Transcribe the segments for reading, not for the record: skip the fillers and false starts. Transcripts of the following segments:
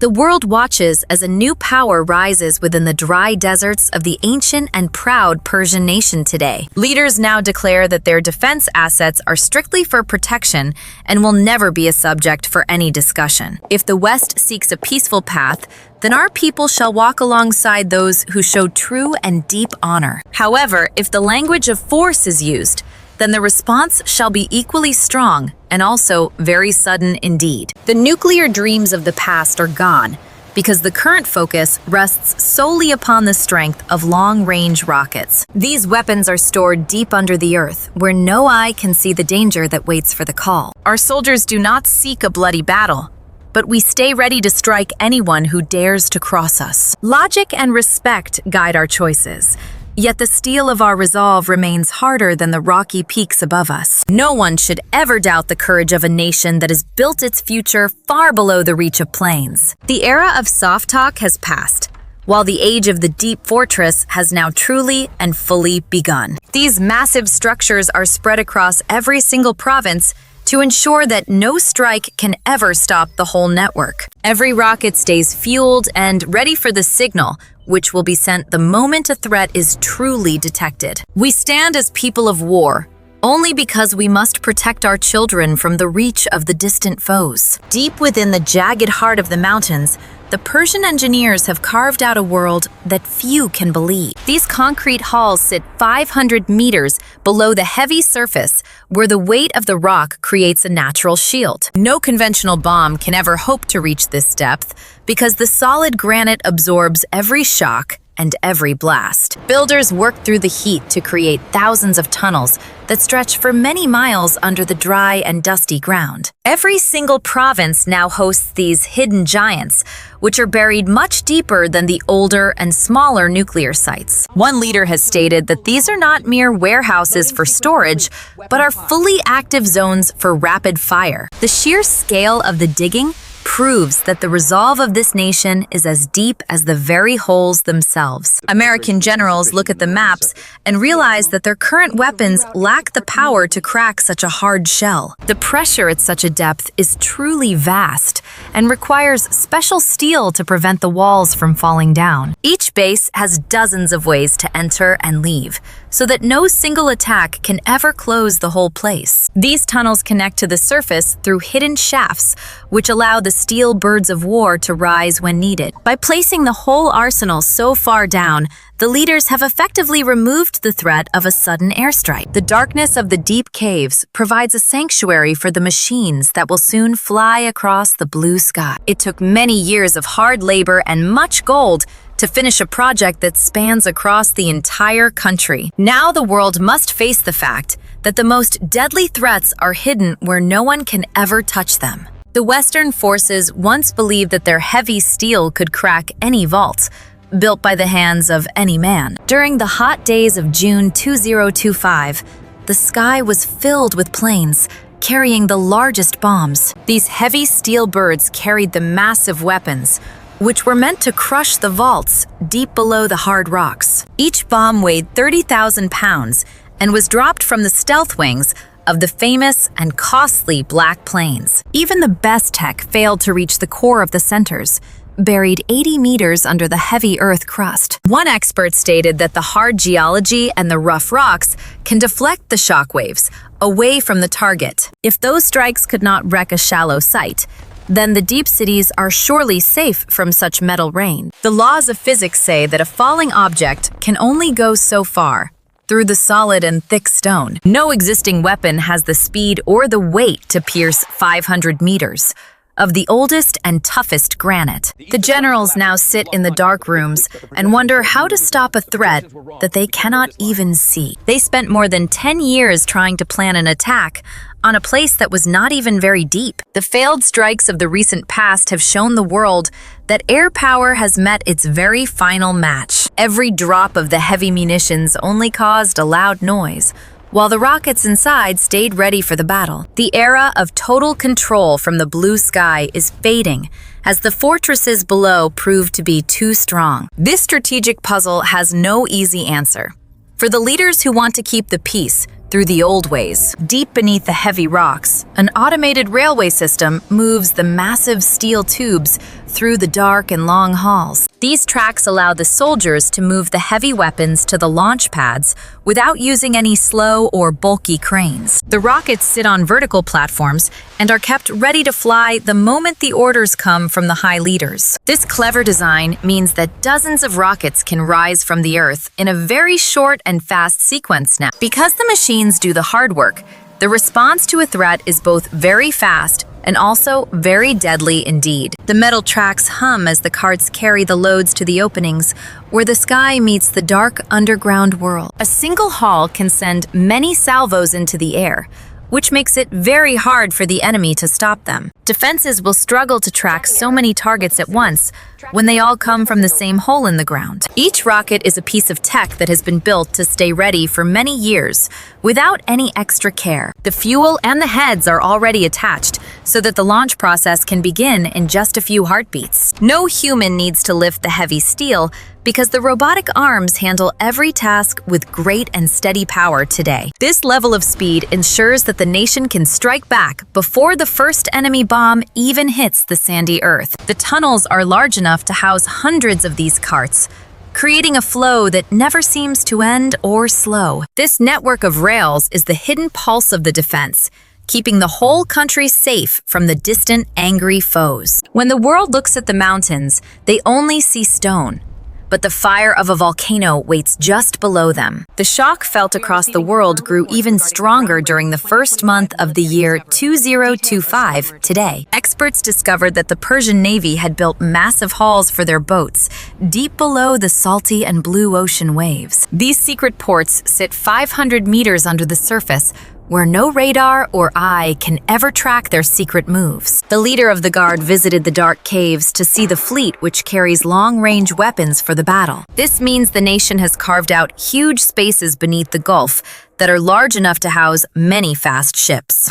The world watches as a new power rises within the dry deserts of the ancient and proud Persian nation today. Leaders now declare that their defense assets are strictly for protection and will never be a subject for any discussion. If the West seeks a peaceful path, then our people shall walk alongside those who show true and deep honor. However, if the language of force is used, then the response shall be equally strong and also very sudden indeed. The nuclear dreams of the past are gone because the current focus rests solely upon the strength of long-range rockets. These weapons are stored deep under the earth, where no eye can see the danger that waits for the call. Our soldiers do not seek a bloody battle, but we stay ready to strike anyone who dares to cross us. Logic and respect guide our choices. Yet the steel of our resolve remains harder than the rocky peaks above us. No one should ever doubt the courage of a nation that has built its future far below the reach of planes. The era of soft talk has passed, while the age of the deep fortress has now truly and fully begun. These massive structures are spread across every single province to ensure that no strike can ever stop the whole network. Every rocket stays fueled and ready for the signal, which will be sent the moment a threat is truly detected. We stand as people of war, only because we must protect our children from the reach of the distant foes. Deep within the jagged heart of the mountains, the Persian engineers have carved out a world that few can believe. These concrete halls sit 500 meters below the heavy surface, where the weight of the rock creates a natural shield. No conventional bomb can ever hope to reach this depth because the solid granite absorbs every shock and every blast. Builders work through the heat to create thousands of tunnels that stretch for many miles under the dry and dusty ground. Every single province now hosts these hidden giants, which are buried much deeper than the older and smaller nuclear sites. One leader has stated that these are not mere warehouses for storage, but are fully active zones for rapid fire. The sheer scale of the digging proves that the resolve of this nation is as deep as the very holes themselves. American generals look at the maps and realize that their current weapons lack the power to crack such a hard shell. The pressure at such a depth is truly vast and requires special steel to prevent the walls from falling down. Each base has dozens of ways to enter and leave, so that no single attack can ever close the whole place. These tunnels connect to the surface through hidden shafts, which allow the steel birds of war to rise when needed. By placing the whole arsenal so far down, the leaders have effectively removed the threat of a sudden airstrike. The darkness of the deep caves provides a sanctuary for the machines that will soon fly across the blue sky. It took many years of hard labor and much gold to finish a project that spans across the entire country. Now the world must face the fact that the most deadly threats are hidden where no one can ever touch them. The Western forces once believed that their heavy steel could crack any vault, built by the hands of any man. During the hot days of June 2025, the sky was filled with planes carrying the largest bombs. These heavy steel birds carried the massive weapons, which were meant to crush the vaults deep below the hard rocks. Each bomb weighed 30,000 pounds and was dropped from the stealth wings of the famous and costly Black Planes. Even the best tech failed to reach the core of the centers, buried 80 meters under the heavy earth crust. One expert stated that the hard geology and the rough rocks can deflect the shockwaves away from the target. If those strikes could not wreck a shallow site, then the deep cities are surely safe from such metal rain. The laws of physics say that a falling object can only go so far, through the solid and thick stone. No existing weapon has the speed or the weight to pierce 500 meters of the oldest and toughest granite. The generals now sit in the dark rooms and wonder how to stop a threat that they cannot even see. They spent more than 10 years trying to plan an attack on a place that was not even very deep. The failed strikes of the recent past have shown the world that air power has met its very final match. Every drop of the heavy munitions only caused a loud noise, while the rockets inside stayed ready for the battle. The era of total control from the blue sky is fading as the fortresses below prove to be too strong. This strategic puzzle has no easy answer. For the leaders who want to keep the peace through the old ways, deep beneath the heavy rocks, an automated railway system moves the massive steel tubes through the dark and long halls. These tracks allow the soldiers to move the heavy weapons to the launch pads without using any slow or bulky cranes. The rockets sit on vertical platforms and are kept ready to fly the moment the orders come from the high leaders. This clever design means that dozens of rockets can rise from the Earth in a very short and fast sequence now. Because the machines do the hard work, the response to a threat is both very fast and also very deadly indeed. The metal tracks hum as the carts carry the loads to the openings, where the sky meets the dark underground world. A single haul can send many salvos into the air, which makes it very hard for the enemy to stop them. Defenses will struggle to track so many targets at once when they all come from the same hole in the ground. Each rocket is a piece of tech that has been built to stay ready for many years without any extra care. The fuel and the heads are already attached so that the launch process can begin in just a few heartbeats. No human needs to lift the heavy steel because the robotic arms handle every task with great and steady power today. This level of speed ensures that the nation can strike back before the first enemy bomb even hits the sandy earth. The tunnels are large enough to house hundreds of these carts, creating a flow that never seems to end or slow. This network of rails is the hidden pulse of the defense, keeping the whole country safe from the distant, angry foes. When the world looks at the mountains, they only see stone, but the fire of a volcano waits just below them. The shock felt across the world grew even stronger during the first month of the year 2025 today. Experts discovered that the Persian Navy had built massive halls for their boats, deep below the salty and blue ocean waves. These secret ports sit 500 meters under the surface, where no radar or eye can ever track their secret moves. The leader of the guard visited the dark caves to see the fleet which carries long-range weapons for the battle. This means the nation has carved out huge spaces beneath the Gulf that are large enough to house many fast ships.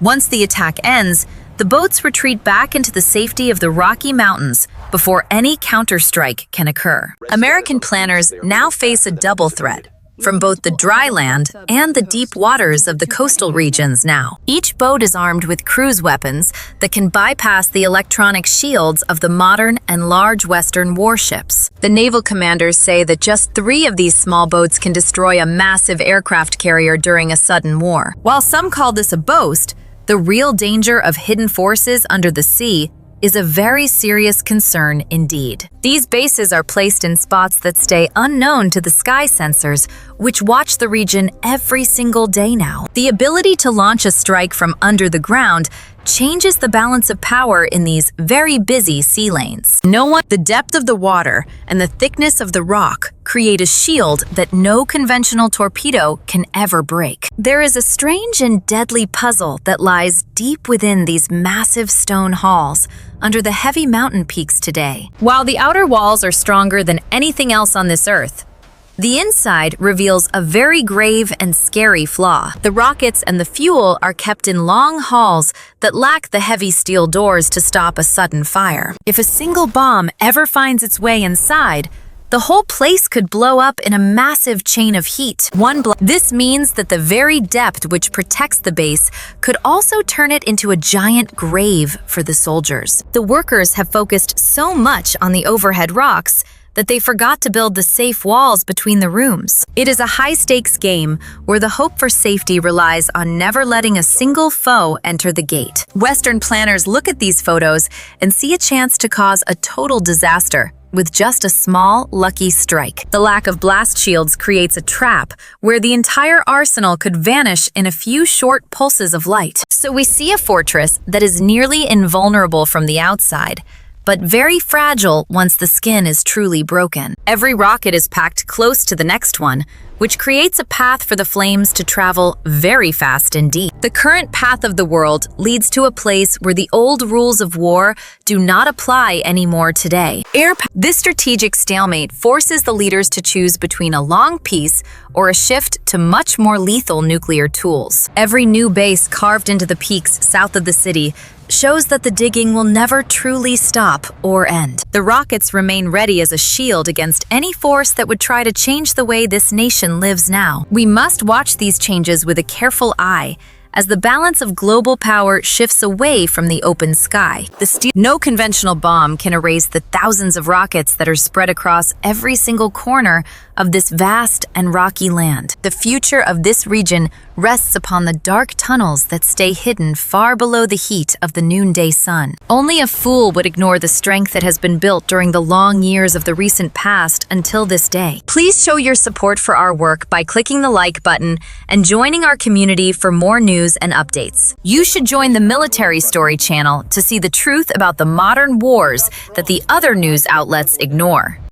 Once the attack ends, the boats retreat back into the safety of the Rocky Mountains before any counterstrike can occur. American planners now face a double threat from both the dry land and the deep waters of the coastal regions now. Each boat is armed with cruise weapons that can bypass the electronic shields of the modern and large Western warships. The naval commanders say that just 3 of these small boats can destroy a massive aircraft carrier during a sudden war. While some call this a boast, the real danger of hidden forces under the sea is a very serious concern indeed. These bases are placed in spots that stay unknown to the sky sensors, which watch the region every single day now. The ability to launch a strike from under the ground changes the balance of power in these very busy sea lanes. The depth of the water and the thickness of the rock create a shield that no conventional torpedo can ever break. There is a strange and deadly puzzle that lies deep within these massive stone halls under the heavy mountain peaks today. While the outer walls are stronger than anything else on this earth, the inside reveals a very grave and scary flaw. The rockets and the fuel are kept in long halls that lack the heavy steel doors to stop a sudden fire. If a single bomb ever finds its way inside, the whole place could blow up in a massive chain of heat. This means that the very depth which protects the base could also turn it into a giant grave for the soldiers. The workers have focused so much on the overhead rocks that they forgot to build the safe walls between the rooms. It is a high-stakes game where the hope for safety relies on never letting a single foe enter the gate. Western planners look at these photos and see a chance to cause a total disaster with just a small, lucky strike. The lack of blast shields creates a trap where the entire arsenal could vanish in a few short pulses of light. So we see a fortress that is nearly invulnerable from the outside, but very fragile once the skin is truly broken. Every rocket is packed close to the next one, which creates a path for the flames to travel very fast indeed. The current path of the world leads to a place where the old rules of war do not apply anymore today. This strategic stalemate forces the leaders to choose between a long peace or a shift to much more lethal nuclear tools. Every new base carved into the peaks south of the city shows that the digging will never truly stop or end. The rockets remain ready as a shield against any force that would try to change the way this nation lives now. We must watch these changes with a careful eye, as the balance of global power shifts away from the open sky. No conventional bomb can erase the thousands of rockets that are spread across every single corner of this vast and rocky land. The future of this region rests upon the dark tunnels that stay hidden far below the heat of the noonday sun. Only a fool would ignore the strength that has been built during the long years of the recent past until this day. Please show your support for our work by clicking the like button and joining our community for more news and updates. You should join the Military Story channel to see the truth about the modern wars that the other news outlets ignore.